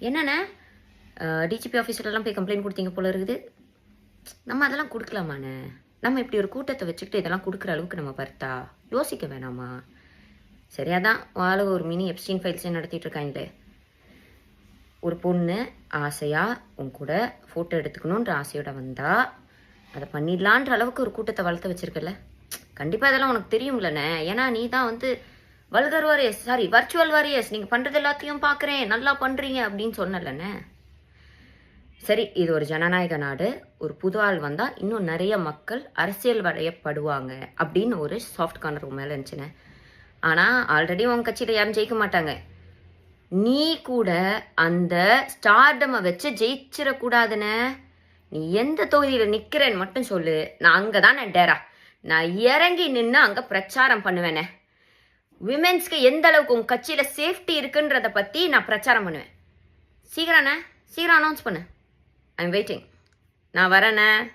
என்னண்ணே டிஜிபி ஆஃபீஸர்லாம் போய் கம்ப்ளைண்ட் கொடுத்தீங்க போல இருக்குது. நம்ம அதெல்லாம் கொடுக்கலாமாண்ணே? நம்ம இப்படி ஒரு கூட்டத்தை வச்சுக்கிட்டு இதெல்லாம் கொடுக்குற அளவுக்கு நம்ம பார்த்தா யோசிக்க வேணாமா? சரியாதான் வாழ ஒரு மினி எப்ஸ்டீன் ஃபைல்ஸே நடத்திட்டு இருக்காங்களே. ஒரு பொண்ணு ஆசையாக உன் கூட ஃபோட்டோ எடுத்துக்கணுன்ற ஆசையோட வந்தா அதை பண்ணிடலான்ற அளவுக்கு ஒரு கூட்டத்தை வளர்த்து வச்சிருக்கல. கண்டிப்பாக இதெல்லாம் உனக்கு தெரியும்லண்ணே. ஏன்னா நீ தான் வந்து வல்கர் வாரியர்ஸ் வர்ச்சுவல் வாரியர்ஸ் நீங்கள் பண்ணுறது எல்லாத்தையும் பார்க்குறேன், நல்லா பண்ணுறீங்க அப்படின்னு சொன்னலண்ணே. சரி, இது ஒரு ஜனநாயக நாடு. ஒரு புது ஆள் வந்தால் இன்னும் நிறைய மக்கள் அரசியல் வரையப்படுவாங்க அப்படின்னு ஒரு சாஃப்ட் கார்னர் மேலே இருந்துச்சுண்ணே. ஆனால் ஆல்ரெடி உங்கள் கட்சியில் யாரும் ஜெயிக்க மாட்டாங்க. நீ கூட அந்த ஸ்டார்டமை வச்சு ஜெயிச்சிடக்கூடாதுன்னு. நீ எந்த தொகுதியில் நிற்கிறேன்னு மட்டும் சொல்லு, நான் அங்கே தான் டேரா நான் இறங்கி நின்று அங்கே பிரச்சாரம் பண்ணுவேனே. விமென்ஸ்க்கு எந்த அளவுக்கு உங்கள் கட்சியில் சேஃப்டி இருக்குன்றதை பற்றி நான் பிரச்சாரம் பண்ணுவேன். சீக்கிரம் அனௌன்ஸ் பண்ணு. I am waiting. நான் வரேண்ணே.